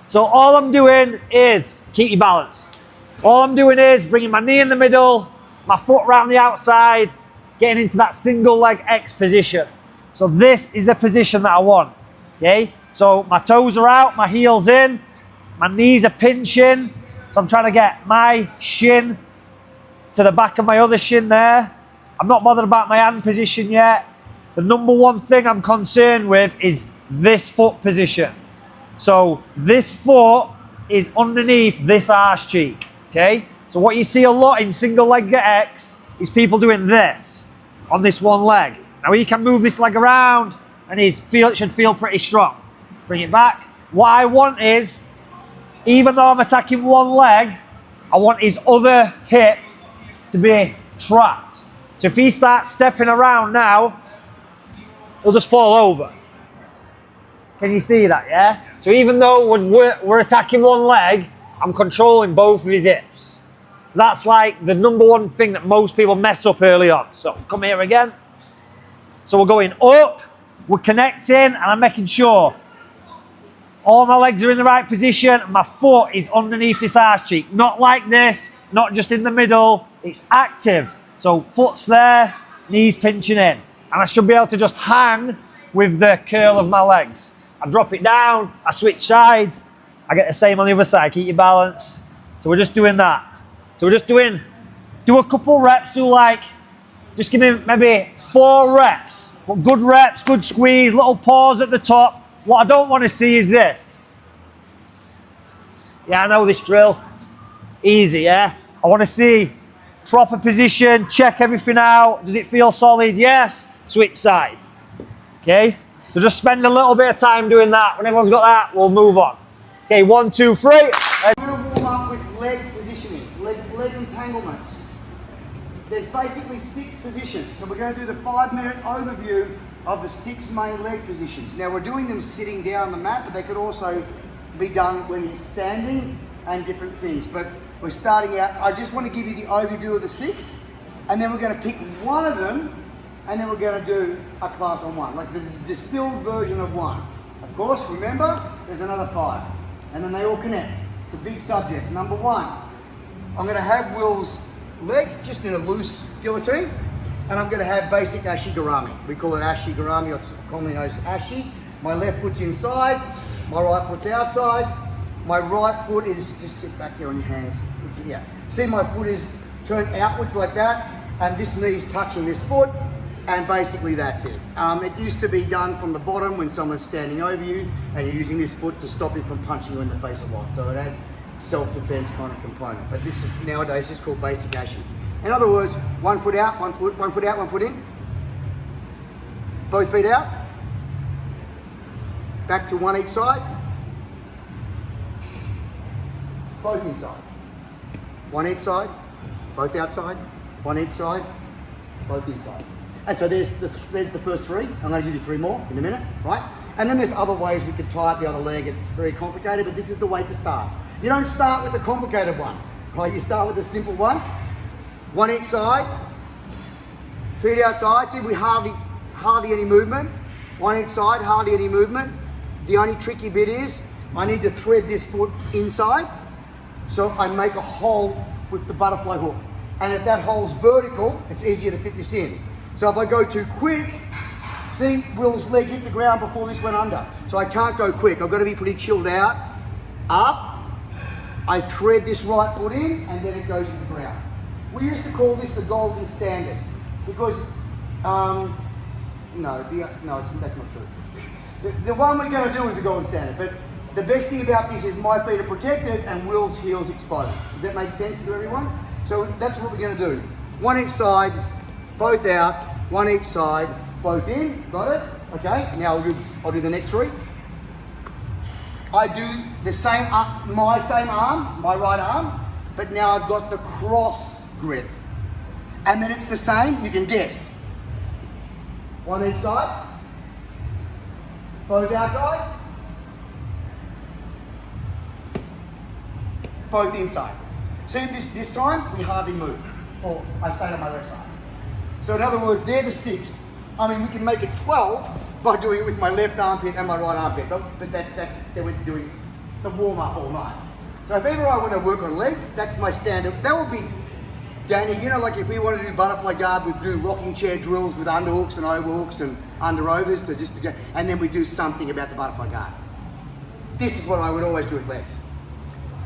So all I'm doing is keep your balance. All I'm doing is bringing my knee in the middle, my foot around the outside, getting into that single leg X position. So this is the position that I want, okay? So my toes are out, my heels in, my knees are pinching. So I'm trying to get my shin to the back of my other shin there. I'm not bothered about my hand position yet. The number one thing I'm concerned with is this foot position. So this foot is underneath this arse cheek, okay? So what you see a lot in single leg X is people doing this on this one leg. Now he can move this leg around and it should feel pretty strong. Bring it back. What I want is, even though I'm attacking one leg, I want his other hip to be trapped. So if he starts stepping around now, he'll just fall over. Can you see that, yeah? So even though when we're attacking one leg, I'm controlling both of his hips. So that's like the number one thing that most people mess up early on. So come here again. So we're going up, we're connecting, and I'm making sure all my legs are in the right position, and my foot is underneath this arse cheek. Not like this, not just in the middle, it's active. So foot's there, knees pinching in. And I should be able to just hang with the curl of my legs. I drop it down, I switch sides, I get the same on the other side, keep your balance. So we're just doing that. So we're just do a couple reps, just give me maybe 4 reps. But good reps, good squeeze, little pause at the top. What I don't want to see is this. Yeah, I know this drill. Easy, yeah? I want to see proper position, check everything out. Does it feel solid? Yes. Switch sides. Okay? So just spend a little bit of time doing that. When everyone's got that, we'll move on. Okay, 1, 2, 3. We're going to warm up with leg positioning, leg entanglements. There's basically 6 positions. So we're going to do the 5-minute overview of the 6 main leg positions. Now we're doing them sitting down on the mat, but they could also be done when you're standing and different things. But we're starting out, I just want to give you the overview of the 6, and then we're going to pick one of them, and then we're going to do a class on one, like the distilled version of one. Of course, remember, there's another 5, and then they all connect. It's a big subject. Number 1, I'm going to have Will's leg just in a loose guillotine, and I'm going to have basic Ashi-Garami. We call it Ashi-Garami, or it's commonly known as Ashi. My left foot's inside, my right foot's outside. My right foot is, just sit back there on your hands. Yeah. See, my foot is turned outwards like that, and this knee's touching this foot, and basically that's it. It used to be done from the bottom when someone's standing over you, and you're using this foot to stop him from punching you in the face a lot. So it had self-defense kind of component. But this is nowadays just called basic Ashi. In other words, 1 foot out, 1 foot out, 1 foot in. Both feet out. Back to one each side. Both inside. 1 each side, both outside. 1 each side, both inside. And so there's the first 3. I'm going to give you 3 more in a minute, right? And then there's other ways we could tie up the other leg. It's very complicated, but this is the way to start. You don't start with the complicated one, right? You start with the simple one. 1 each side, feet outside. See, we hardly any movement. 1 each side, hardly any movement. The only tricky bit is I need to thread this foot inside, so I make a hole with the butterfly hook. And if that hole's vertical, it's easier to fit this in. So if I go too quick, see, Will's leg hit the ground before this went under. So I can't go quick. I've got to be pretty chilled out. Up, I thread this right foot in, and then it goes to the ground. We used to call this the golden standard because, that's not true. The one we're going to do is the golden standard, but the best thing about this is my feet are protected and Will's heels exposed. Does that make sense to everyone? So that's what we're going to do. 1 each side, both out, 1 each side, both in, got it? Okay, now I'll do the next 3. I do the same, my same arm, my right arm, but now I've got the cross grip. And then it's the same, you can guess. 1 each side, both outside, both inside. See, this time, we hardly move, or I stay on my left side. So in other words, they're the 6. I mean, we can make it 12 by doing it with my left armpit and my right armpit, but that we're doing the warm-up all night. So if ever I want to work on legs, that's my standard. That would be, Danny, you know, like if we want to do butterfly guard, we'd do rocking chair drills with underhooks and overhooks and underovers to get, and then we do something about the butterfly guard. This is what I would always do with legs,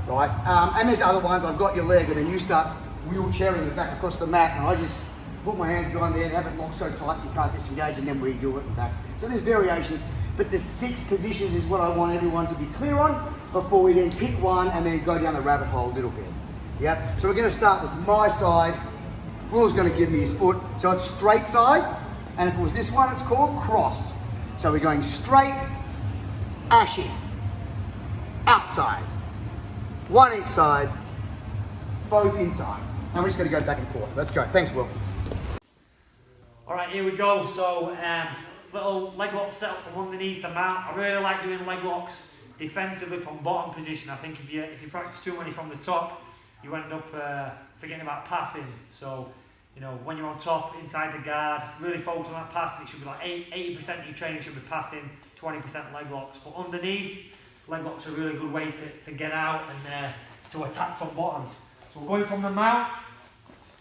right? And there's other ones, I've got your leg, and then you start wheelchairing it back across the mat, and I just put my hands behind there and have it locked so tight you can't disengage, and then we do it and back. So there's variations, but the 6 positions is what I want everyone to be clear on before we then pick one and then go down the rabbit hole a little bit. Yeah, so we're going to start with my side. Will's going to give me his foot, so it's straight side, and if it was this one, it's called cross. So we're going straight, ashing, outside, one each side, both inside. And we're just going to go back and forth. Let's go. Thanks, Will. All right, here we go. So, little leg lock set up from underneath the mat. I really like doing leg locks defensively from bottom position. I think if you practice too many from the top, you end up forgetting about passing. So, you know, when you're on top, inside the guard, really focus on that passing. It should be like 80% of your training should be passing, 20% leg locks. But underneath, leg locks are a really good way to get out and to attack from bottom. So we're going from the mount.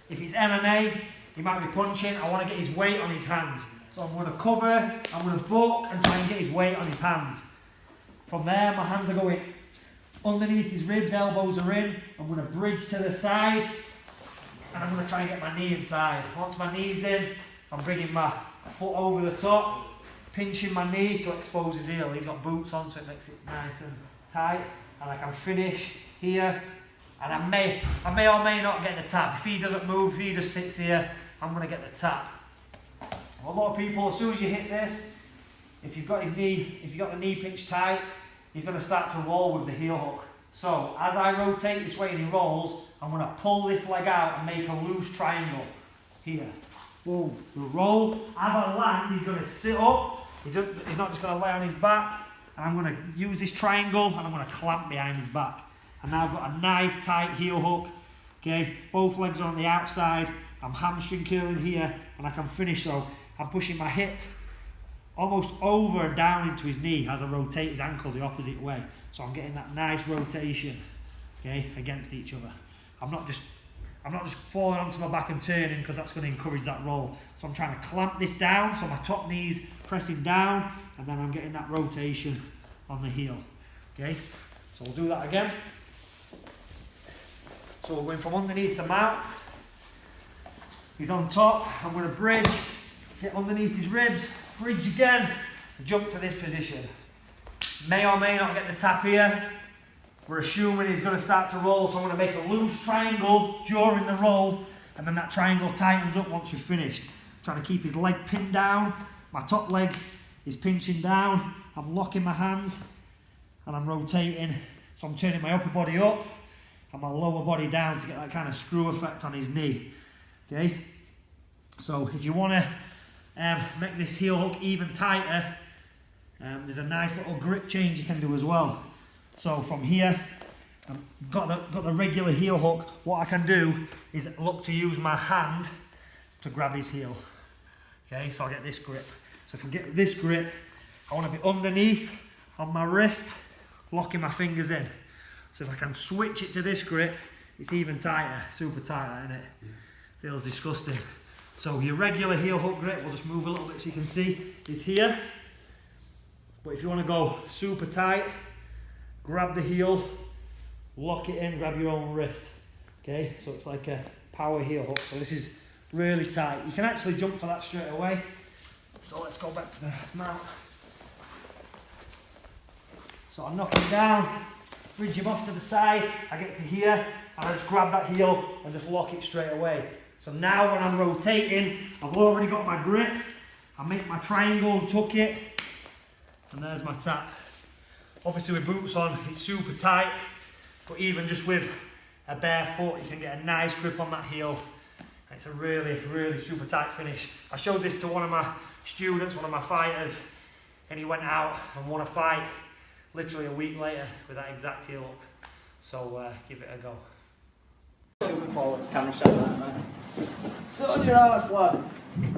If he's MMA, he might be punching. I want to get his weight on his hands. So I'm going to cover, I'm going to buck and try and get his weight on his hands. From there, my hands are going underneath his ribs, elbows are in. I'm going to bridge to the side and I'm going to try and get my knee inside. Once my knee's in, I'm bringing my foot over the top, pinching my knee to expose his heel. He's got boots on, so it makes it nice and tight. And I can finish here. And I may or may not get the tap. If he doesn't move, if he just sits here, I'm going to get the tap. A lot of people, as soon as you hit this, if you've got the knee pinched tight, he's going to start to roll with the heel hook. So as I rotate this way and he rolls, I'm going to pull this leg out and make a loose triangle here. Boom. We'll roll. As I land, he's going to sit up. He's not just going to lay on his back. And I'm going to use this triangle and I'm going to clamp behind his back. And now I've got a nice tight heel hook. Okay, both legs are on the outside. I'm hamstring curling here and I can finish. So I'm pushing my hip almost over and down into his knee as I rotate his ankle the opposite way. So I'm getting that nice rotation, okay, against each other. I'm not just falling onto my back and turning because that's going to encourage that roll. So I'm trying to clamp this down so my top knee's pressing down and then I'm getting that rotation on the heel. Okay, so we'll do that again. So we're going from underneath the mount. He's on top. I'm going to bridge, get underneath his ribs, bridge again, and jump to this position. May or may not get the tap here. We're assuming he's going to start to roll, so I'm going to make a loose triangle during the roll, and then that triangle tightens up once we've finished. I'm trying to keep his leg pinned down. My top leg is pinching down. I'm locking my hands, and I'm rotating. So I'm turning my upper body up and my lower body down to get that kind of screw effect on his knee. Okay, so if you want to make this heel hook even tighter, there's a nice little grip change you can do as well. So from here, I've got the regular heel hook. What I can do is look to use my hand to grab his heel. Okay, so I get this grip. So if I get this grip, I want to be underneath on my wrist, locking my fingers in. So if I can switch it to this grip, it's even tighter, super tight, isn't it? Yeah. Feels disgusting. So your regular heel hook grip, we'll just move a little bit so you can see, is here. But if you want to go super tight, grab the heel, lock it in, grab your own wrist. Okay, so it's like a power heel hook. So this is really tight. You can actually jump for that straight away. So let's go back to the mount. So I knock him down, bridge him off to the side, I get to here, and I just grab that heel and just lock it straight away. So now when I'm rotating, I've already got my grip, I make my triangle and tuck it, and there's my tap. Obviously with boots on, it's super tight, but even just with a bare foot, you can get a nice grip on that heel. It's a really, really super tight finish. I showed this to one of my students, one of my fighters, and he went out and won a fight literally a week later with that exact heel hook. So give it a go. Forward, camera shot that, man. Sit on your ass, lad.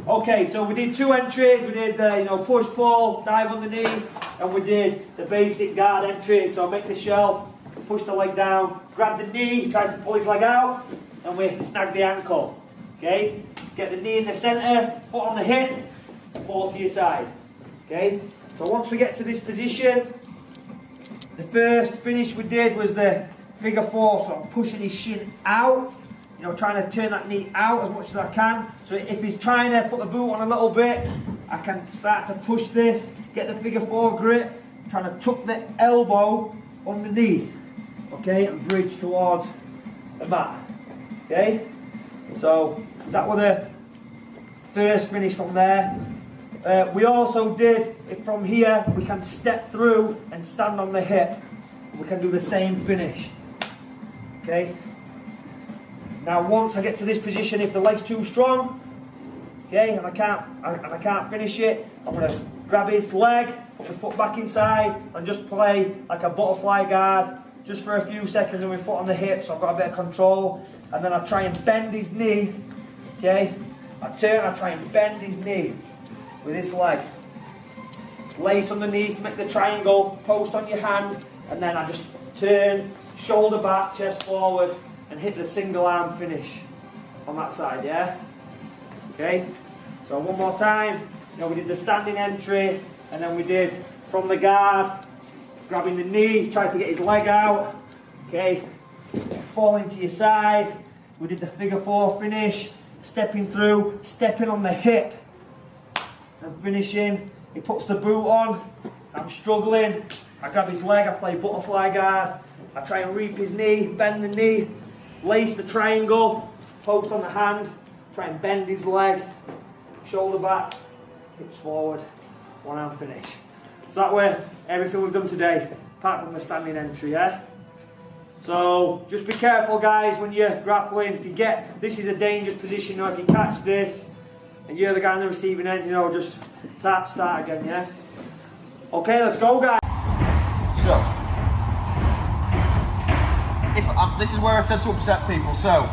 Okay, so we did 2 entries. We did the push, pull, dive underneath, and we did the basic guard entry. So make the shelf, push the leg down, grab the knee, tries to pull his leg out, and we snag the ankle. Okay, get the knee in the centre, foot on the hip, fall to your side. Okay, so once we get to this position, the first finish we did was the figure 4. So I'm pushing his shin out. Trying to turn that knee out as much as I can. So if he's trying to put the boot on a little bit, I can start to push this, get the figure 4 grip, trying to tuck the elbow underneath, okay, and bridge towards the mat, okay? So that was the first finish from there. We also did, from here, we can step through and stand on the hip. We can do the same finish, okay? Now once I get to this position, if the leg's too strong, okay, and I can't finish it, I'm going to grab his leg, put my foot back inside, and just play like a butterfly guard, just for a few seconds with my foot on the hip, so I've got a bit of control. And then I try and bend his knee, okay? I turn, I try and bend his knee with this leg. Lace underneath, make the triangle, post on your hand, and then I just turn, shoulder back, chest forward, and hit the single arm finish on that side, yeah? Okay, so one more time. We did the standing entry, and then we did from the guard, grabbing the knee, tries to get his leg out, okay? Falling to your side. We did the figure 4 finish, stepping through, stepping on the hip, and finishing. He puts the boot on, I'm struggling, I grab his leg, I play butterfly guard, I try and reap his knee, bend the knee, lace the triangle, post on the hand, try and bend his leg, shoulder back, hips forward, one arm finish. So that way, everything we've done today, apart from the standing entry, yeah? So just be careful guys when you're grappling. If you get, this is a dangerous position, if you catch this, and you're the guy on the receiving end, just start again, yeah? Okay, let's go guys. So, this is where I tend to upset people. So,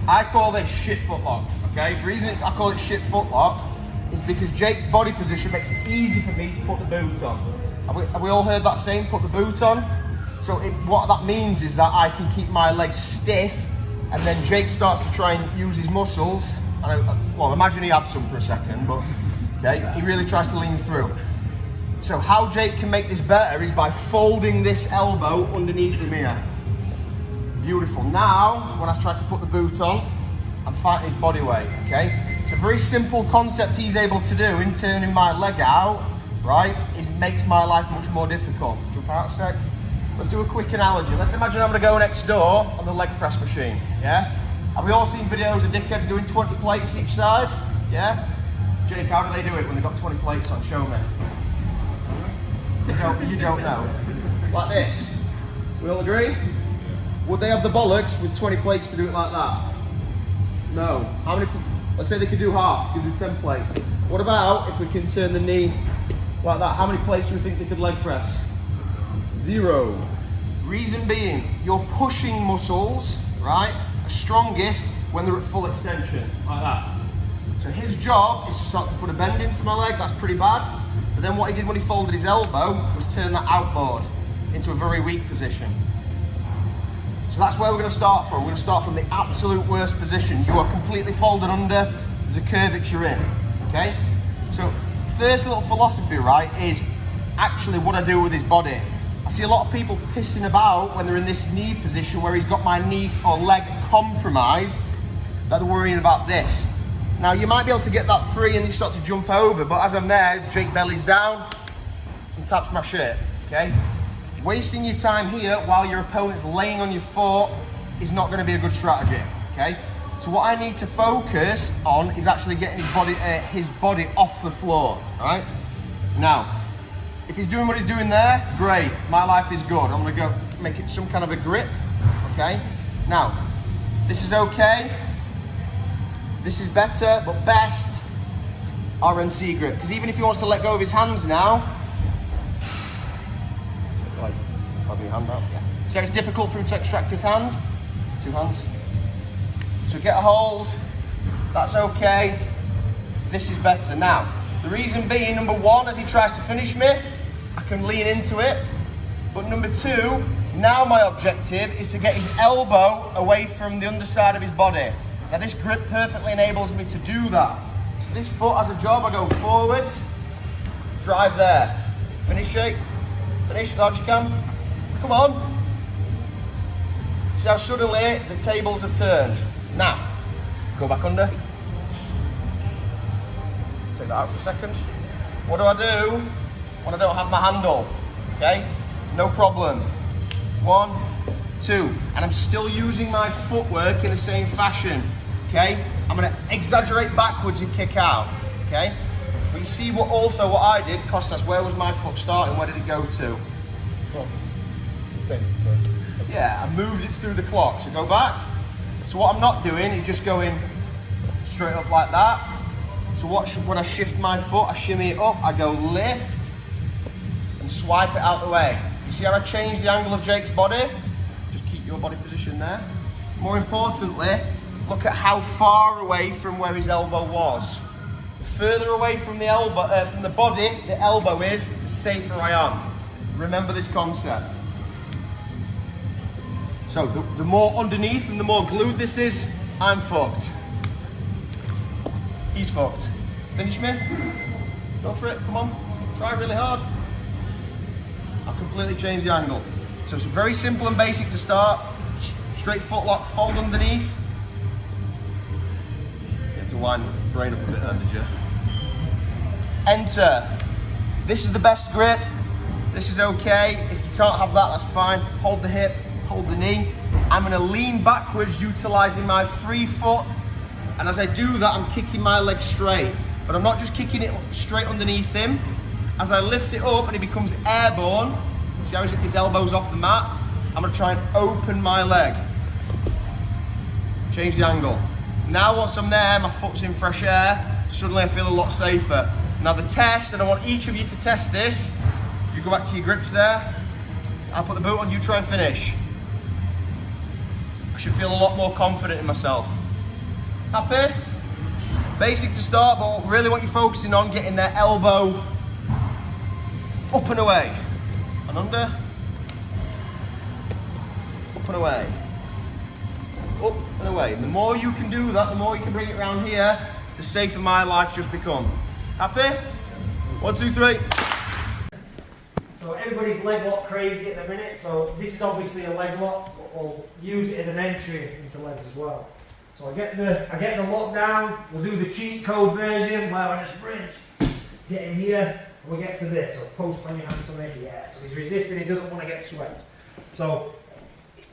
I call this shit footlock, okay? The reason I call it shit footlock is because Jake's body position makes it easy for me to put the boot on. Have we all heard that saying, put the boot on? So what that means is that I can keep my legs stiff, and then Jake starts to try and use his muscles. Well, imagine he had some for a second, but okay, he really tries to lean through. So how Jake can make this better is by folding this elbow underneath him here. Beautiful. Now, when I try to put the boot on, I'm fighting his body weight, okay? It's a very simple concept he's able to do in turning my leg out, right? It makes my life much more difficult. Jump out a sec. Let's do a quick analogy. Let's imagine I'm gonna go next door on the leg press machine, yeah? Have we all seen videos of dickheads doing 20 plates each side? Yeah? Jake, how do they do it when they've got 20 plates on? Show me. You don't know. Like this. We all agree? Would they have the bollocks with 20 plates to do it like that? No. How many? Let's say they could do half, they could do 10 plates. What about if we can turn the knee like that? How many plates do we think they could leg press? 0. Reason being, your pushing muscles, right, are strongest when they're at full extension, like that. So his job is to start to put a bend into my leg. That's pretty bad. But then what he did when he folded his elbow was turn that outboard into a very weak position. So that's where we're going to start from. We're going to start from the absolute worst position. You are completely folded under. There's a curvature in. Okay? So first little philosophy, right, is actually what I do with his body. I see a lot of people pissing about when they're in this knee position where he's got my knee or leg compromised, that they're worrying about this. Now you might be able to get that free and you start to jump over, but as I'm there, Jake bellies down and taps my shirt, okay? Wasting your time here while your opponent's laying on your foot is not going to be a good strategy, okay? So what I need to focus on is actually getting his body off the floor, all right? Now, if he's doing what he's doing there, great, my life is good. I'm going to go make it some kind of a grip, okay? Now, this is okay. This is better, but best RNC grip. Because even if he wants to let go of his hands now, like, have your hand out, yeah. So it's difficult for him to extract his hand. 2 hands. So get a hold, that's okay. this is better. Now, the reason being, number one, as he tries to finish me, I can lean into it. But number two, now my objective is to get his elbow away from the underside of his body. Now this grip perfectly enables me to do that. So this foot has a job, I go forwards, drive there. Finish, Jake. Finish as hard as you can. Come on. See how suddenly the tables have turned. Now, go back under. Take that out for a second. What do I do when I don't have my handle? Okay, no problem. 1, 2, and I'm still using my footwork in the same fashion. Okay, I'm going to exaggerate backwards and kick out. Okay, but you see what I did, Kostas, where was my foot starting? Where did it go to? Yeah, I moved it through the clock. So go back. So what I'm not doing is just going straight up like that. So when I shift my foot, I shimmy it up, I go lift and swipe it out the way. You see how I change the angle of Jake's body? Just keep your body position there. More importantly, look at how far away from where his elbow was. The further away from the elbow, from the body, the elbow is, the safer I am. Remember this concept. So the more underneath and the more glued this is, I'm fucked. He's fucked. Finish me. Go for it, come on. Try really hard. I've completely changed the angle. So it's very simple and basic to start. Straight foot lock, fold underneath. You had to wind the brain up a bit there, did you? Enter. This is the best grip. This is okay. If you can't have that, that's fine. Hold the hip, hold the knee. I'm gonna lean backwards, utilizing my free foot. And as I do that, I'm kicking my leg straight. But I'm not just kicking it straight underneath him. As I lift it up and he becomes airborne, see how his elbow's off the mat? I'm gonna try and open my leg. Change the angle. Now once I'm there, my foot's in fresh air, suddenly I feel a lot safer. Now the test, and I want each of you to test this, you go back to your grips there, I'll put the boot on, you try and finish. I should feel a lot more confident in myself. Happy? Basic to start, but really what you're focusing on, getting their elbow up and away. And under. Up and away. Up and away. And the more you can do that, the more you can bring it around here, the safer my life's just become. Happy? 1, 2, 3. So everybody's leg lock crazy at the minute, so this is obviously a leg lock, but we'll use it as an entry into legs as well. So I get the lock down, we'll do the cheat code version where I just bridge, get him here, and we'll get to this. So post on your hands on it, yeah. So he's resisting, he doesn't want to get swept. So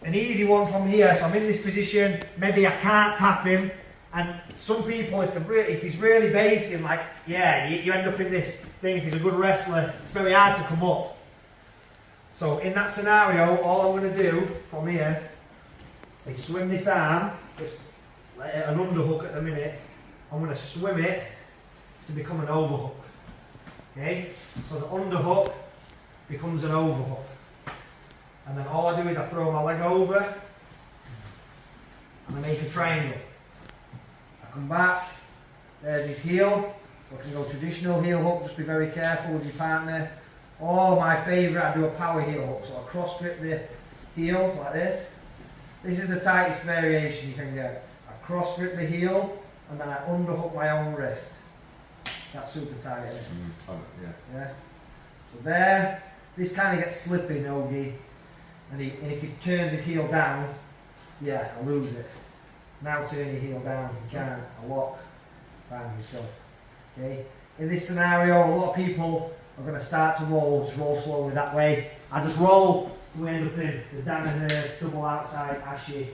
an easy one from here, so I'm in this position, maybe I can't tap him, and some people, if he's really basing, like, yeah, you end up in this thing, if he's a good wrestler, it's very hard to come up. So in that scenario, all I'm going to do from here is swim this arm, just like an underhook at the minute. I'm going to swim it to become an overhook. Okay? So the underhook becomes an overhook. And then all I do is I throw my leg over and I make a triangle. I come back, there's his heel. So I can go traditional heel hook, just be very careful with your partner. Or my favourite, I do a power heel hook. So I cross grip the heel like this. This is the tightest variation you can get. I cross grip the heel and then I underhook my own wrist. That's super tight, isn't it? Yeah. So there, this kind of gets slipping, Ogie. And if he turns his heel down, yeah, I lose it. Now turn your heel down, you can't. I lock, bang, he's gone. Okay? In this scenario, a lot of people are going to start to roll, just roll slowly that way. I just roll, we end up in the Danaher, double outside, ashy,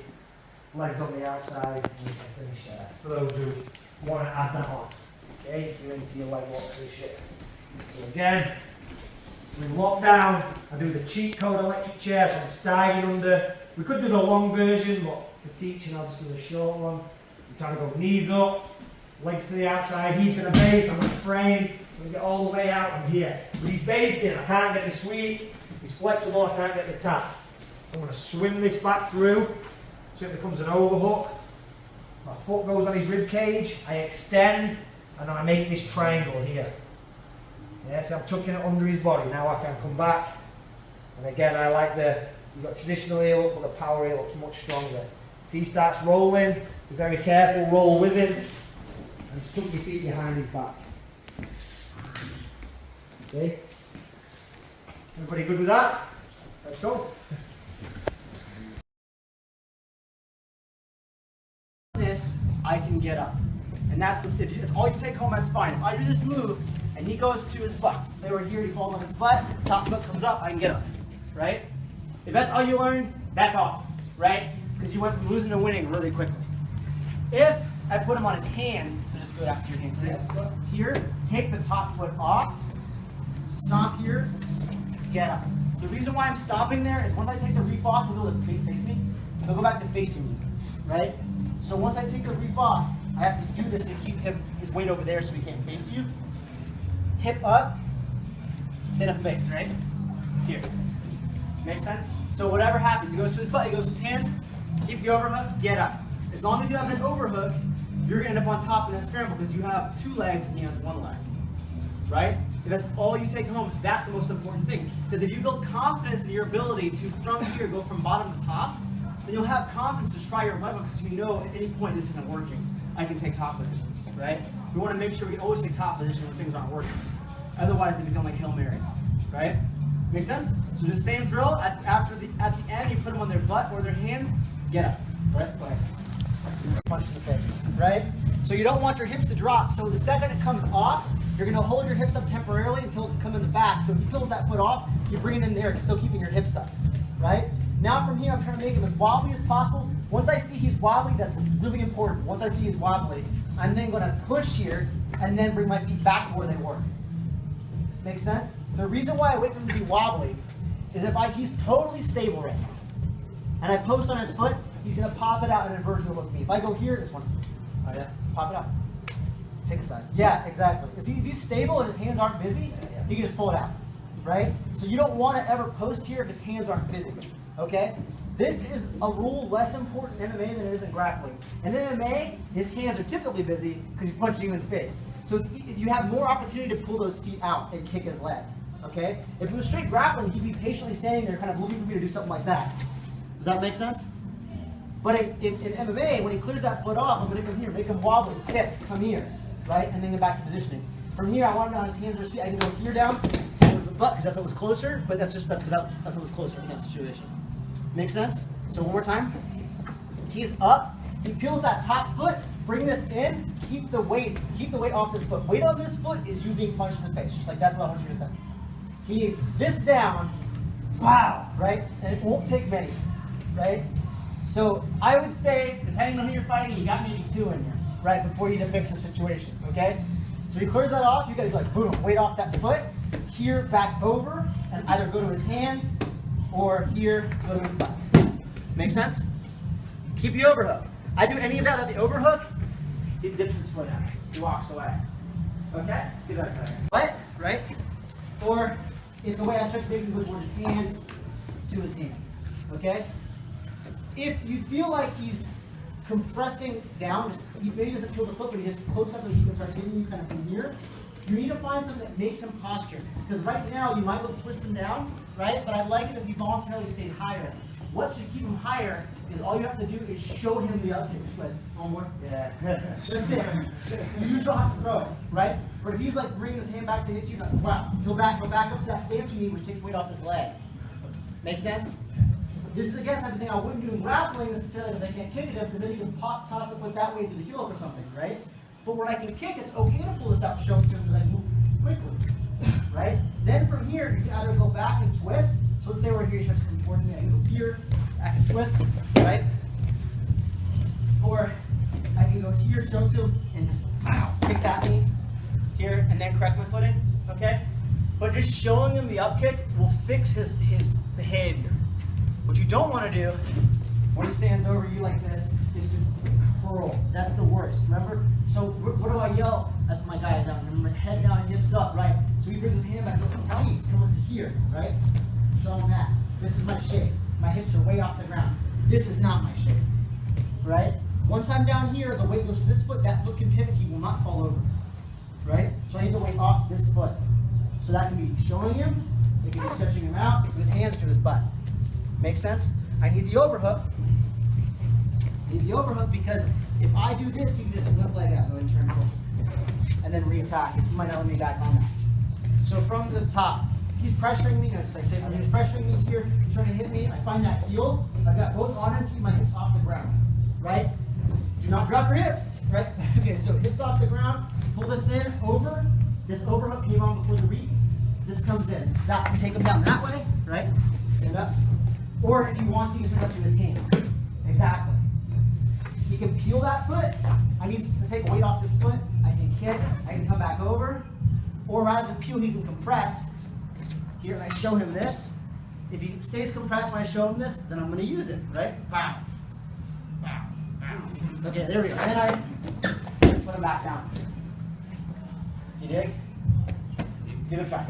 legs on the outside, and you can finish there. For those who want to add that on. Okay, if you're into your leg locks and shit. So again, we lock down, I do the cheat code electric chair, so I'm just diving under. We could do the long version, but for teaching I'll just do the short one. I'm trying to go knees up, legs to the outside, he's going to base, I'm going to frame, I'm going to get all the way out from here. But he's basing, I can't get the sweep, he's flexible, I can't get the tap. I'm going to swim this back through, so it becomes an overhook. My foot goes on his rib cage, I extend, and then I make this triangle here. Yeah, so I'm tucking it under his body. Now I can come back, and again I like you've got traditional heel hook, but the power heel hook's much stronger. If he starts rolling, be very careful, roll with him, and just tuck your feet behind his back. Okay? Everybody good with that? Let's go. This, I can get up. And that's, if it's all you take home, that's fine. If I do this move, and he goes to his butt, say we're here, he falls on his butt, top foot comes up, I can get up, right? If that's all you learn, that's awesome, right? Because you went from losing to winning really quickly. If I put him on his hands, so just go back to your hands. Here, take the top foot off, stop here, get up. The reason why I'm stopping there is once I take the reap off, he'll face me, and he'll go back to facing me, right? So once I take the reap off, I have to do this to keep his weight over there so he can't face you. Hip up, stand up and face, right? Here. Make sense? So whatever happens, he goes to his butt, he goes to his hands, keep the overhook, get up. As long as you have that overhook, you're gonna end up on top of that scramble because you have 2 legs and he has 1 leg, right? If that's all you take home, that's the most important thing. Because if you build confidence in your ability to, from here, go from bottom to top, then you'll have confidence to try your level because you know at any point this isn't working, I can take top position, right? We want to make sure we always take top position when things aren't working. Otherwise, they become like Hail Marys, right? Make sense? So the same drill, at the end, you put them on their butt or their hands, get up, right? Go ahead. Punch in the face, right? So you don't want your hips to drop. So the second it comes off, you're going to hold your hips up temporarily until it comes in the back. So if he pulls that foot off, you bring it in there, still keeping your hips up, right? Now from here, I'm trying to make him as wobbly as possible. Once I see he's wobbly, that's really important. Once I see he's wobbly, I'm then going to push here and then bring my feet back to where they were. Make sense? The reason why I wait for him to be wobbly is if he's totally stable right now, and I post on his foot, he's going to pop it out and invert heel hook me. If I go here, this one, just pop it out. Pick a side. Yeah, exactly. If he's stable and his hands aren't busy, he can just pull it out, right? So you don't want to ever post here if his hands aren't busy, okay? This is a rule less important in MMA than it is in grappling. In MMA, his hands are typically busy because he's punching you in the face. So you have more opportunity to pull those feet out and kick his leg, okay? If it was straight grappling, he'd be patiently standing there kind of looking for me to do something like that. Does that make sense? But in MMA, when he clears that foot off, I'm going to come here, make him wobbly, kick, come here, right? And then get back to positioning. From here, I want him on his hands or his feet. I can go here down to the butt because that's what was closer, but that's because that's what was closer in that situation. Make sense? So one more time. He's up. He peels that top foot. Bring this in. Keep the weight off this foot. Weight on this foot is you being punched in the face. Just like that's what I want you to think. He needs this down. Wow, right? And it won't take many, right? So I would say, depending on who you're fighting, you got maybe 2 in here, right? Before you need to fix the situation, okay? So he clears that off. You got to like boom, weight off that foot. Here, back over, and either go to his hands. Or here, go to his butt. Make sense? Keep the overhook. I do any of that at the overhook, he dips his foot out. He walks away. Okay? Get that better. Butt, right? Or if the way I stretch basically goes towards his hands, to his hands. Okay? If you feel like he's compressing down, he maybe doesn't feel the foot, but he's just close up and he can start hitting you kind of from here. You need to find something that makes him posture. Because right now, you might be able to twist him down, right? But I'd like it if he voluntarily stayed higher. What should keep him higher is all you have to do is show him the up kick. Just one more. Yeah. That's it. You usually don't have to throw it, right? But if he's like bringing his hand back to hit you, like, wow, go back up to that stance you need, which takes weight off this leg. Make sense? This is again the type of thing I wouldn't do in grappling necessarily because I can't kick at him, because then you can toss the foot that way into the heel hook or something, right? But when I can kick, it's okay to pull this out and show it to him because I move quickly, right? Then from here, you can either go back and twist. So let's say we're here, he starts to come towards me. I can go here, I can twist, right? Or I can go here, show it to him, and just kick that knee here, and then correct my footing, okay? But just showing him the up kick will fix his behavior. What you don't want to do when he stands over you like this is to curl. That's the worst, remember? So what do I yell at my guy down? Remember, head down, hips up, right? So he brings his hand back, please, come up to here, right? Show him that. This is my shape. My hips are way off the ground. This is not my shape, right? Once I'm down here, the weight goes to this foot, that foot can pivot, he will not fall over. right? So I need the weight off this foot. So that can be showing him, it can be stretching him out, to his hands, to his butt. Make sense? I need the overhook. I need the overhook because if I do this, you can just limp leg out, go and turn forward. And then re-attack. He might not let me back on that. So from the top, he's pressuring me, it's like, say from he's pressuring me here, he's trying to hit me, I find that heel, I've got both on him, keep my hips off the ground, right? Do not drop your hips, right? Okay, so hips off the ground, pull this in, over, this overhook came on before the read, this comes in. That can take him down that way, right? Stand up. Or if you want to, you can touch his hands. Exactly. He can peel that foot. I need to take weight off this foot. I can kick, I can come back over. Or rather than peel, he can compress. Here, and I show him this. If he stays compressed when I show him this, then I'm going to use it, right? Bow. Bow. Bow. Okay, there we go. And then I put him back down. You dig? Give it a try.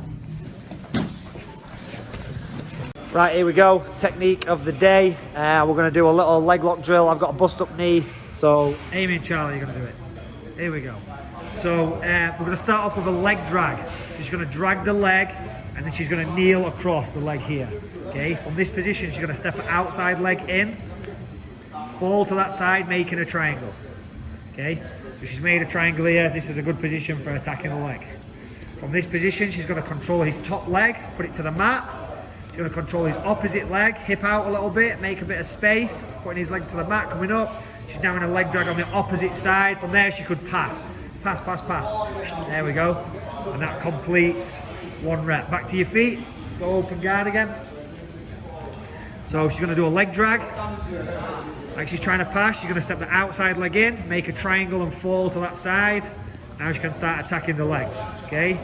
Right, here we go. Technique of the day. We're going to do a little leg lock drill. I've got a bust up knee. So, Amy and Charlie are going to do it. Here we go. So, we're going to start off with a leg drag. She's going to drag the leg and then she's going to kneel across the leg here. Okay, from this position, she's going to step her outside leg in, fall to that side, making a triangle. Okay, so she's made a triangle here. This is a good position for attacking the leg. From this position, she's going to control his top leg, put it to the mat. She's going to control his opposite leg, hip out a little bit, make a bit of space, putting his leg to the mat, coming up. She's now in a leg drag on the opposite side. From there, she could pass. Pass, pass, pass. There we go. And that completes one rep. Back to your feet. Go open guard again. So she's going to do a leg drag. Like she's trying to pass, she's going to step the outside leg in, make a triangle and fall to that side. Now she can start attacking the legs. Okay.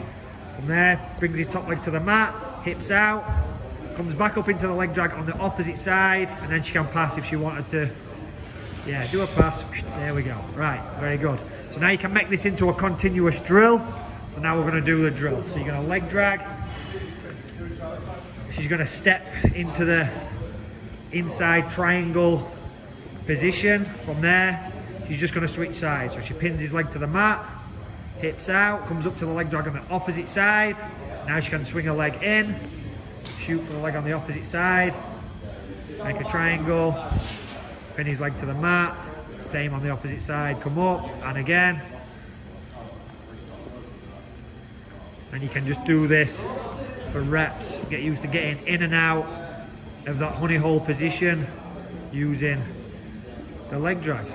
From there, brings his top leg to the mat, hips out, comes back up into the leg drag on the opposite side, and then she can pass if she wanted to. Yeah, do a pass. There we go. Right, very good. So now you can make this into a continuous drill. So now we're going to do the drill. So you're going to leg drag. She's going to step into the inside triangle position. From there, she's just going to switch sides. So she pins his leg to the mat, hips out, comes up to the leg drag on the opposite side. Now she can swing her leg in, shoot for the leg on the opposite side, make a triangle, pin his leg to the mat, same on the opposite side, come up, and again. And you can just do this for reps, get used to getting in and out of that honey hole position using the leg drag.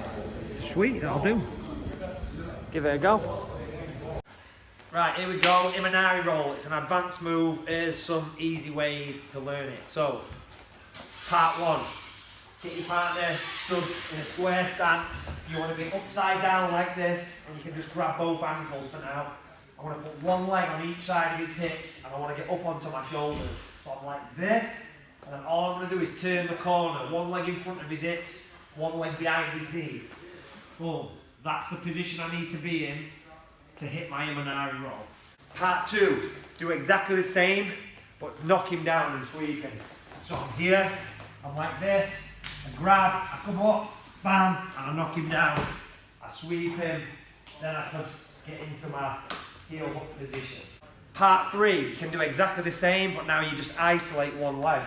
Sweet, that'll do. Give it a go. Right, here we go, Manari roll. It's an advanced move. Here's some easy ways to learn it. So, part one. Get your partner stood in a square stance. You want to be upside down like this, and you can just grab both ankles for now. I want to put one leg on each side of his hips, and I want to get up onto my shoulders. So I'm like this, and then all I'm going to do is turn the corner. One leg in front of his hips, one leg behind his knees. Boom. That's the position I need to be in to hit my Manari roll. Part two. Do exactly the same, but knock him down and sweep him. So I'm here, I'm like this. I grab, I come up, bam, and I knock him down. I sweep him, then I can get into my heel hook position. Part three, you can do exactly the same, but now you just isolate one leg.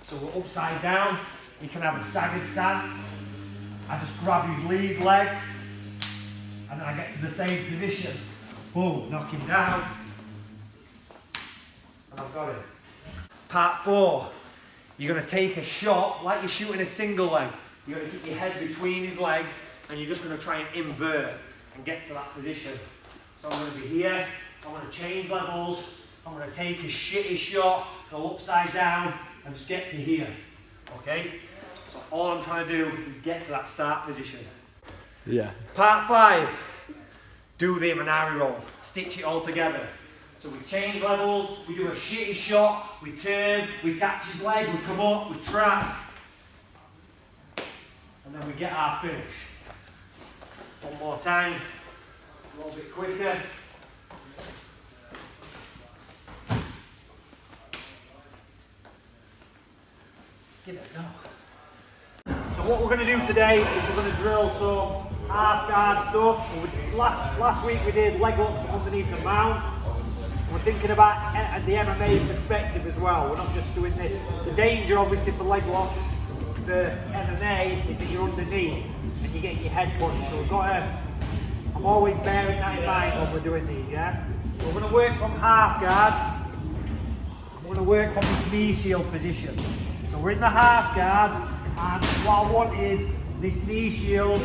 So we're upside down, you can have a staggered stance. I just grab his lead leg, and then I get to the same position. Boom, knock him down, and I've got him. Part four. You're going to take a shot like you're shooting a single leg. You're going to keep your head between his legs and you're just going to try and invert and get to that position. So I'm going to be here, I'm going to change levels, I'm going to take a shitty shot, go upside down and just get to here. Okay? So all I'm trying to do is get to that start position. Yeah. Part five. Do the Manari roll. Stitch it all together. So we change levels, we do a shitty shot, we turn, we catch his leg, we come up, we trap, and then we get our finish. One more time, a little bit quicker. Give it a go. So what we're going to do today is we're going to drill some half guard stuff. Last week we did leg locks underneath the mount. We're thinking about the MMA perspective as well. We're not just doing this. The danger obviously for leg locks for MMA is that you're underneath and you're getting your head punched. So we've got to, I'm always bearing that in mind when we're doing these, yeah? So we're going to work from half guard. I'm going to work from this knee shield position. So we're in the half guard, and what I want is this knee shield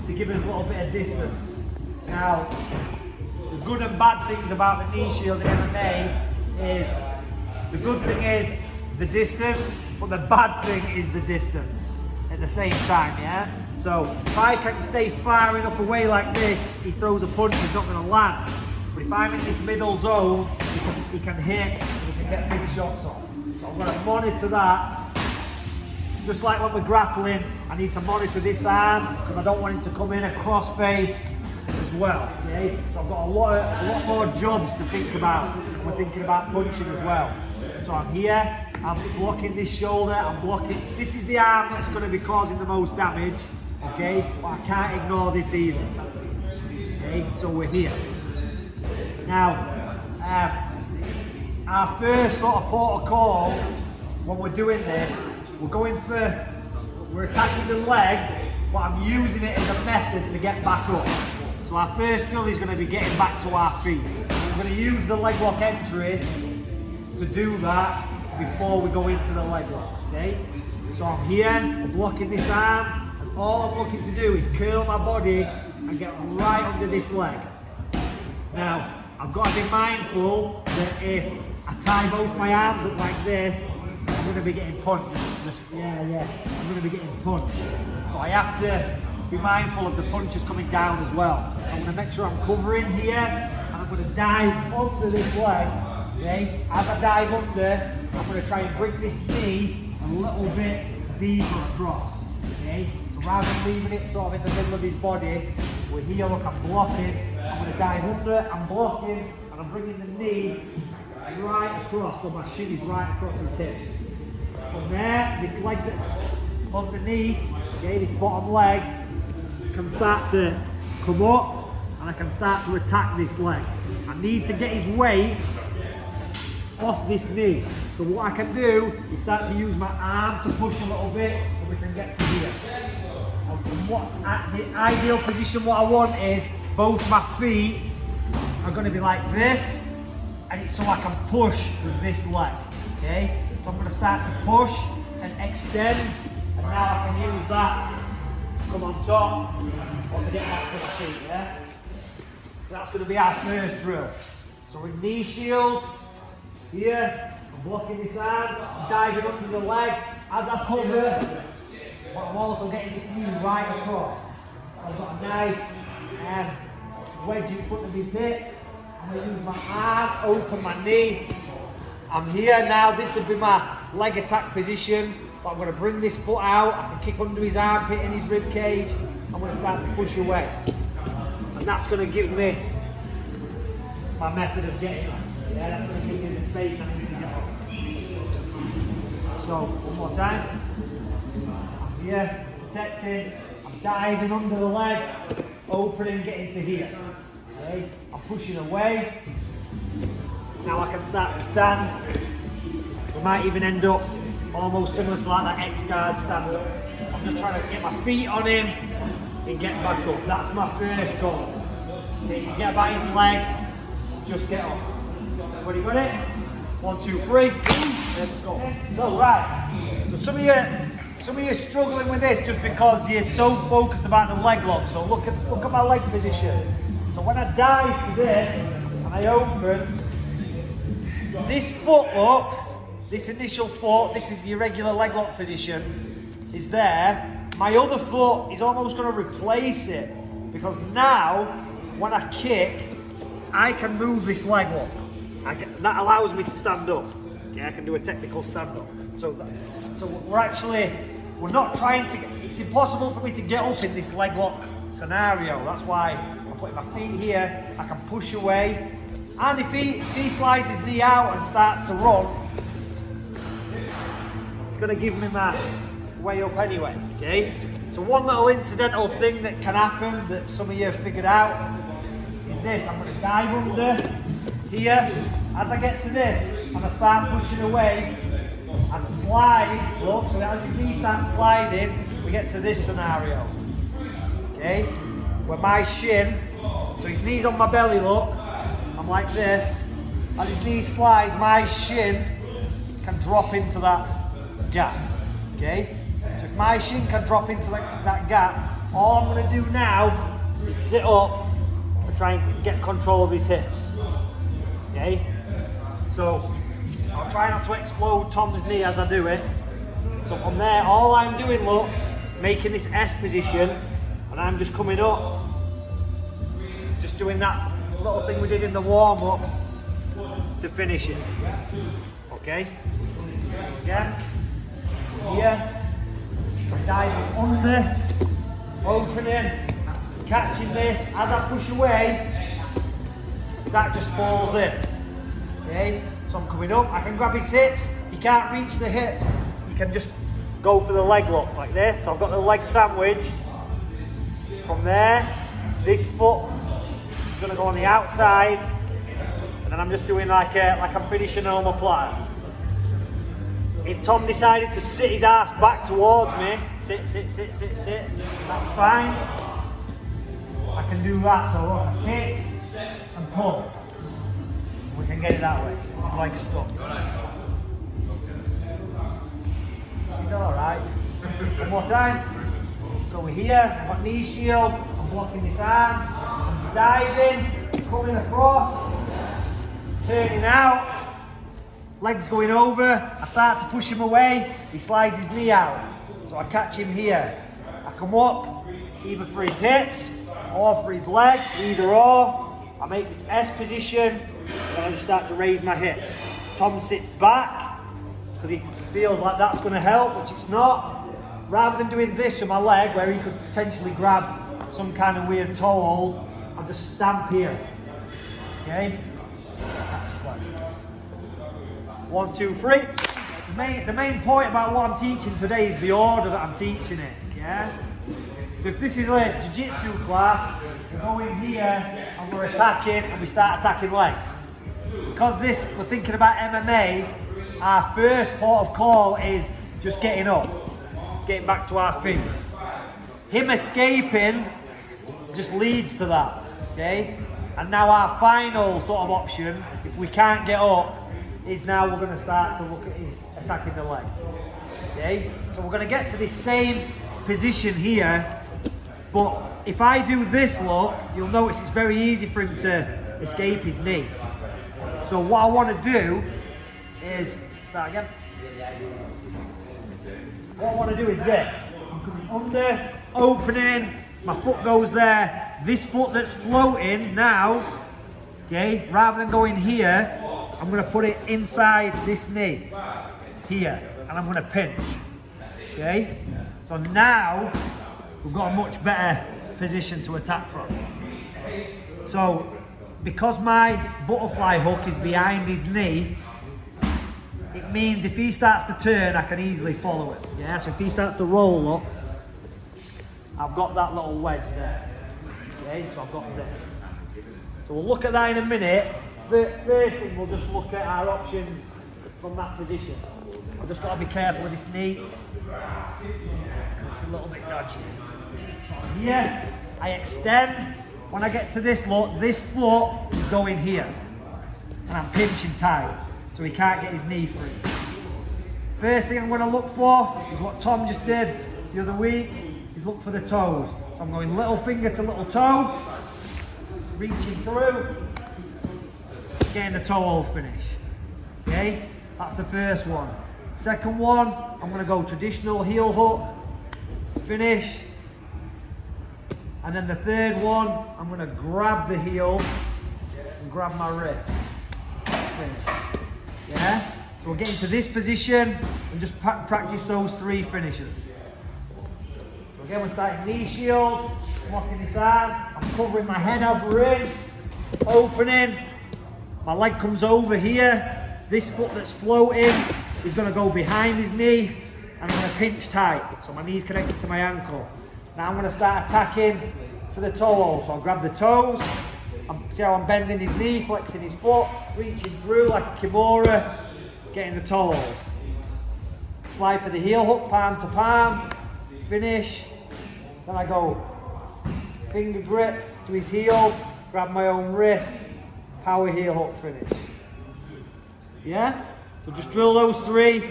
to give us a little bit of distance. Now, the good and bad things about the knee shield in MMA is, the good thing is the distance, but the bad thing is the distance at the same time, yeah? So if I can stay far enough away like this, he throws a punch, he's not going to land. But if I'm in this middle zone, he can hit, and he can get big shots off. So I'm going to monitor that. Just like when we're grappling, I need to monitor this arm because I don't want him to come in a cross face as well. Okay? So I've got a lot more jobs to think about. We're thinking about punching as well. So I'm here, I'm blocking this shoulder, I'm blocking. This is the arm that's going to be causing the most damage. Okay, but I can't ignore this either. Okay, so we're here. Now, our first sort of port of call when we're doing this, we're attacking the leg, but I'm using it as a method to get back up. So our first drill is going to be getting back to our feet. We're going to use the leg lock entry to do that before we go into the leg locks, okay? So I'm here, I'm blocking this arm, and all I'm looking to do is curl my body and get right under this leg. Now, I've got to be mindful that if I tie both my arms up like this, I'm going to be getting punched. I'm going to be getting punched. So I have to be mindful of the punches coming down as well. I'm going to make sure I'm covering here, and I'm going to dive under this leg. Okay? As I dive under, I'm going to try and bring this knee a little bit deeper across. Okay? So rather than leaving it sort of in the middle of his body, we're here, look, I'm blocking. I'm going to dive under, I'm blocking, and I'm bringing the knee right across, so my shin is right across his hip. From there, this leg that's underneath, okay, this bottom leg, can start to come up, and I can start to attack this leg. I need to get his weight off this knee. So what I can do is start to use my arm to push a little bit, and we can get to here. The ideal position, what I want is both my feet are going to be like this, and it's so I can push with this leg. Okay, so I'm going to start to push and extend, and now I can use that to come on top or to get back to the feet. Yeah, so that's going to be our first drill. So we're knee shield here. I'm blocking this arm, I'm diving under the leg as I cover, but I'm also getting this knee right across. I've got a nice wedge in front of his hips. I'm going to use my arm, open my knee. I'm here now, this will be my leg attack position, but I'm going to bring this foot out. I can kick under his armpit and his rib cage. I'm going to start to push away. And that's going to give me my method of getting up. Yeah, that's going to give me the space I need to get up. So, one more time. I'm here, protecting. I'm diving under the leg, opening, getting to here. Okay, I'm pushing away. Now I can start to stand. We might even end up almost similar to like that X-guard stand up. I'm just trying to get my feet on him and get back up. That's my first goal. Okay, you get about his leg, just get up. Everybody got it? 1, 2, 3. Let's go. So right. So some of you are struggling with this just because you're so focused about the leg lock. So look at my leg position. So when I dive to this and I open, this foot up, this initial foot, this is your regular leg lock position, is there. My other foot is almost going to replace it because now when I kick, I can move this leg lock. That allows me to stand up. Okay, I can do a technical stand up. So we're not trying to, it's impossible for me to get up in this leg lock scenario. That's why I'm putting my feet here, I can push away. And if he slides his knee out and starts to run, it's going to give me my way up anyway, okay? So one little incidental thing that can happen that some of you have figured out is this. I'm going to dive under here. As I get to this and I start pushing away, I slide, look, so as his knee starts sliding, we get to this scenario, okay? Where my shin, so his knee's on my belly, look, I'm like this. As his knee slides, my shin can drop into that gap, okay? So if my shin can drop into that gap, all I'm going to do now is sit up and try and get control of his hips, okay? So I'll try not to explode Tom's knee as I do it. So from there, all I'm doing, look, making this S position, and I'm just coming up, just doing that little thing we did in the warm-up to finish it, okay? Again, here, I'm diving under, opening, catching this. As I push away, that just falls in, okay? So I'm coming up, I can grab his hips. He can't reach the hips, he can just go for the leg lock like this. So I've got the leg sandwiched. From there, this foot is going to go on the outside, and then I'm just doing like I'm finishing an omoplata. If Tom decided to sit his ass back towards me, sit, that's fine. I can do that, so look, I kick and pull. We can get it that way. It's like stuck. He's alright. One more time. So we're here, I've got knee shield, I'm blocking this arm, I'm diving, coming across, turning out. Legs going over, I start to push him away, he slides his knee out. So I catch him here. I come up, either for his hips or for his leg, either or. I make this S position, and then I just start to raise my hips. Tom sits back, because he feels like that's going to help, which it's not. Rather than doing this with my leg, where he could potentially grab some kind of weird toe hold, I'll just stamp here. Okay? 1, 2, 3. The main point about what I'm teaching today is the order that I'm teaching it. Yeah? So if this is a Jiu Jitsu class, we go in here and we're attacking and we start attacking legs. Because we're thinking about MMA, our first port of call is just getting up, getting back to our feet. Him escaping just leads to that. Okay? And now our final sort of option, if we can't get up, is now we're going to start to look at his attacking the leg. Okay? So we're going to get to this same position here, but if I do this look, you'll notice it's very easy for him to escape his knee. So what I want to do is, start again. What I want to do is this. I'm coming under, opening, my foot goes there. This foot that's floating now, okay, rather than going here, I'm going to put it inside this knee, here, and I'm going to pinch, okay? So now, we've got a much better position to attack from. So, because my butterfly hook is behind his knee, it means if he starts to turn, I can easily follow it, yeah? So if he starts to roll up, I've got that little wedge there, okay? So I've got this. So we'll look at that in a minute. First thing, we'll just look at our options from that position. I've just got to be careful with this knee. It's a little bit dodgy. Here, I extend. When I get to this look, this foot is going here. And I'm pinching tight, so he can't get his knee free. First thing I'm going to look for is what Tom just did the other week, is look for the toes. So I'm going little finger to little toe, reaching through, getting the toe hold finish. Okay, that's the first one. Second one, I'm going to go traditional heel hook, finish. And then the third one, I'm going to grab the heel and grab my wrist, finish. Yeah, so we'll get into this position and just practice those 3 finishes. So again, we're starting knee shield, locking this arm, I'm covering my head over in, opening. My leg comes over here. This foot that's floating is going to go behind his knee, and I'm going pinch tight, so my knee's connected to my ankle. Now I'm going to start attacking for the toe hold. So I'll grab the toes, see how I'm bending his knee, flexing his foot, reaching through like a kimura, getting the toe hold. Slide for the heel hook, palm to palm, finish. Then I go finger grip to his heel, grab my own wrist, power heel hook, finish. Yeah? So just drill those three.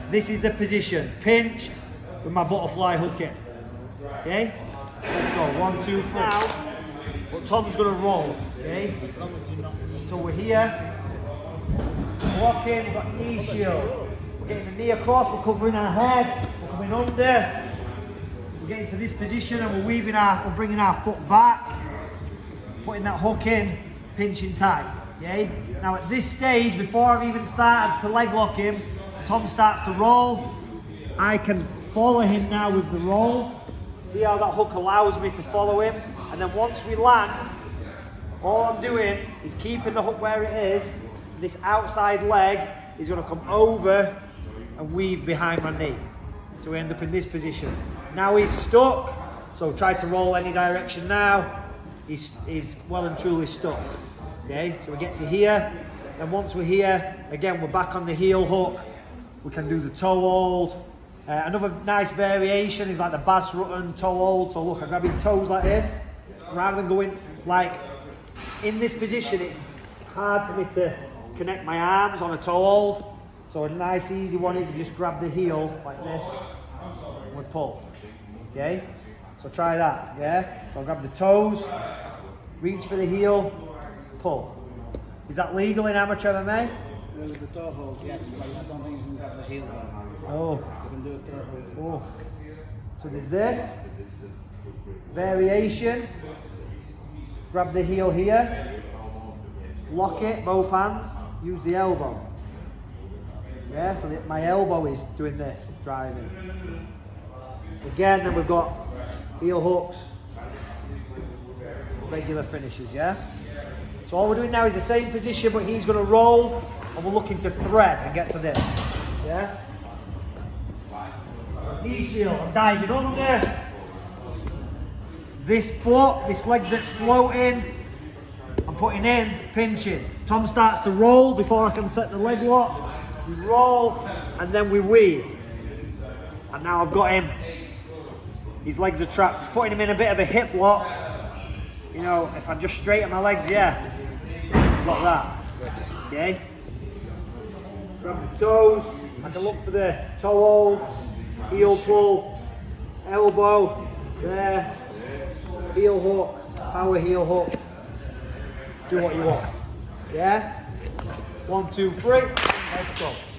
This is the position, pinched with my butterfly hook in. Okay? Let's go, 1, 2, 3. Now, but Tom's gonna roll, okay? So we're here, walking, we've got knee shield. We're getting the knee across, we're covering our head, we're coming under. We're getting to this position and we're bringing our foot back, putting that hook in, pinching tight, okay? Now at this stage, before I've even started to leg lock him, Tom starts to roll. I can follow him now with the roll. See how that hook allows me to follow him? And then once we land, all I'm doing is keeping the hook where it is. This outside leg is going to come over and weave behind my knee. So we end up in this position. Now he's stuck, so try to roll any direction now. He's well and truly stuck. Okay, so we get to here, and once we're here, again, we're back on the heel hook. We can do the toe hold. Another nice variation is like the Bas Rutten toe hold. So look, I grab his toes like this. Rather than going like in this position, it's hard for me to connect my arms on a toe hold. So a nice easy one is you just grab the heel like this and we pull. Okay? So try that, yeah? So I'll grab the toes, reach for the heel, pull. Is that legal in amateur MMA? Well, with the toe hold, yes, but I don't think you can grab the heel down. Oh. You can do a toe hold. Oh. So there's this. Variation. Grab the heel here. Lock it, both hands. Use the elbow. Yeah, so my elbow is doing this, driving. Again, then we've got heel hooks. Regular finishes, yeah? So all we're doing now is the same position, but he's going to roll, and we're looking to thread and get to this. Yeah? Knee shield, I'm diving under. This foot, this leg that's floating, I'm putting in, pinching. Tom starts to roll before I can set the leg lock. We roll, and then we weave. And now I've got him. His legs are trapped. Just putting him in a bit of a hip lock. You know, if I just straighten my legs, yeah, like that. Okay? Grab the toes. I can look for the toe hold, heel pull, elbow, there, heel hook, power heel hook. Do what you want. Yeah? 1, 2, 3. Let's go.